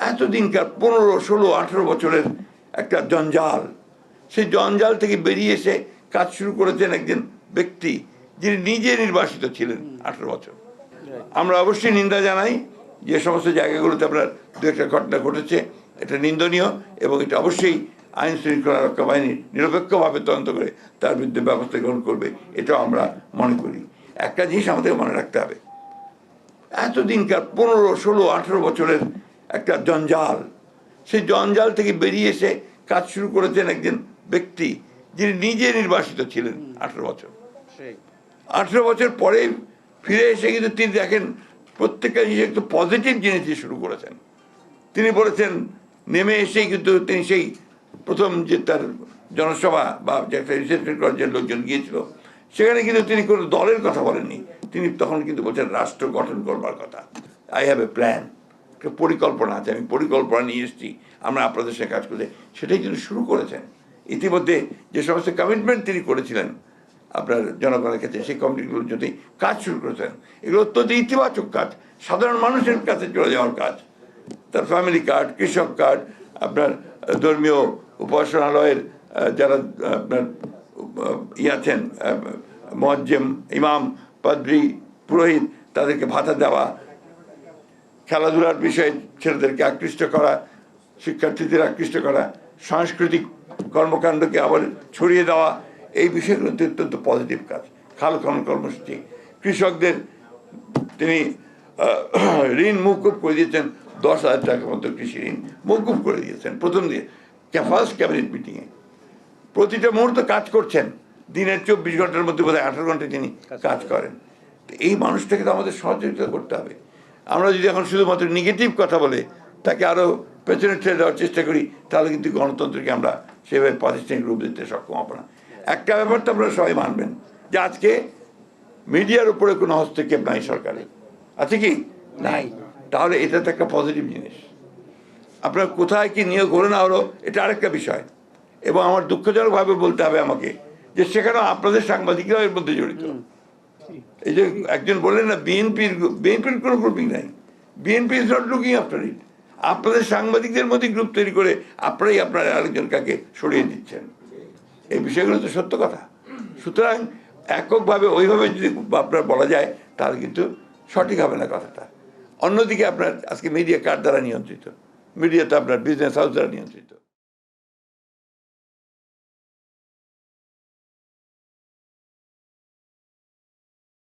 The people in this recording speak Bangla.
এতদিনকার 15, 16, 18 বছরের একটা জঞ্জাল, সেই জঞ্জাল থেকে বেরিয়ে এসে কাজ শুরু করেছেন একজন ব্যক্তি যিনি নিজে নির্বাসিত ছিলেন 18 বছর। আমরা অবশ্যই নিন্দা জানাই যে সমস্ত জায়গাগুলোতে আপনার দু একটা ঘটনা ঘটেছে, এটা নিন্দনীয় এবং এটা অবশ্যই আইন শৃঙ্খলা রক্ষা বাহিনী নিরপেক্ষভাবে তদন্ত করে তার বিরুদ্ধে ব্যবস্থা গ্রহণ করবে, এটাও আমরা মনে করি। একটা জিনিস আমাদের মনে রাখতে হবে, এতদিনকার 15, 16, 18 বছরের একটা জঞ্জাল, সেই জঞ্জাল থেকে বেরিয়ে এসে কাজ শুরু করেছেন একজন ব্যক্তি যিনি নিজে নির্বাসিত ছিলেন 18 বছর। 18 বছর পরে ফিরে এসে কিন্তু তিনি দেখেন প্রত্যেকটা জিনিস একটু পজিটিভ জিনিস দিয়ে শুরু করেছেন। তিনি বলেছেন নেমে এসেই কিন্তু তিনি সেই প্রথম যে তার জনসভা বা যে একটা রিসেপশন করার যে লোকজন গিয়েছিল সেখানে কিন্তু তিনি কোনো দলের কথা বলেননি, তিনি তখন কিন্তু বলছেন রাষ্ট্র গঠন করবার কথা। আই হ্যাভ এ প্ল্যান, একটা পরিকল্পনা আছে, আমি পরিকল্পনা নিয়ে এসেছি, আমরা আপনাদের সাথে কাজ করতে, সেটাই কিন্তু শুরু করেছেন। ইতিমধ্যে যে সমস্ত কমিটমেন্ট তিনি করেছিলেন আপনার জনগণের কাছে, সেই কমিটিগুলোর যদি কাজ শুরু করেছেন, এগুলো অত্যন্ত ইতিবাচক কাজ, সাধারণ মানুষের কাছে চলে যাওয়ার কাজ। তার ফ্যামিলি কার্ড, কৃষক কার্ড, আপনার ধর্মীয় উপাসনালয়ের যারা আপনার আছেন মুয়াজ্জিম, ইমাম, পাদ্রী, পুরোহিত, তাদেরকে ভাতা দেওয়া, খেলাধুলার বিষয়ে ছেলেদেরকে আকৃষ্ট করা, শিক্ষার্থীদের আকৃষ্ট করা, সাংস্কৃতিক কর্মকাণ্ডকে আবার ছড়িয়ে দেওয়া, এই বিষয়গুলো অত্যন্ত পজিটিভ কাজ। খাল খনন কর্মসূচি, কৃষকদের তিনি ঋণ মৌকুব করে দিয়েছেন, 10,000 টাকার মতো কৃষি ঋণ মৌকুব করে দিয়েছেন প্রথম দিয়ে ফার্স্ট ক্যাবিনেট মিটিংয়ে। প্রতিটা মুহূর্ত কাজ করছেন, দিনের 24 ঘন্টার মধ্যে বোধহয় 18 ঘন্টায় তিনি কাজ করেন। তো এই মানুষটাকে তো আমাদের সহযোগিতা করতে হবে। আমরা যদি এখন শুধুমাত্র নেগেটিভ কথা বলে তাকে আরও পেছনে ঠেলে দেওয়ার চেষ্টা করি, তাহলে কিন্তু গণতন্ত্রকে আমরা সেভাবে প্রাতিষ্ঠানিক রূপ দিতে সক্ষম হব না। একটা ব্যাপার তো আপনারা সবাই মানবেন যে আজকে মিডিয়ার উপরে কোনো হস্তক্ষেপ নাই সরকারের, আছে কি নাই? তাহলে এটা তো একটা পজিটিভ জিনিস। আপনার কোথায় কি নিয়োগ হলো না হলো এটা আরেকটা বিষয়, এবং আমার দুঃখজনকভাবে বলতে হবে আমাকে যে সেখানেও আপনাদের সাংবাদিকরাও এর মধ্যে জড়িত। এই যে একজন বললেন না বিএনপির কোনো গ্রুপিং নাই, BNP is not looking after it, আপনাদের সাংবাদিকদের মধ্যে গ্রুপ তৈরি করে আপনারাই আপনার আরেকজন কাকে সরিয়ে দিচ্ছেন, এই বিষয়গুলো তো সত্য কথা। সুতরাং এককভাবে ওইভাবে যদি আপনার বলা যায় তাহলে কিন্তু সঠিক হবে না কথাটা। অন্যদিকে আপনার আজকে মিডিয়া কার দ্বারা নিয়ন্ত্রিত? মিডিয়া তো আপনার বিজনেস হাউস দ্বারা নিয়ন্ত্রিত।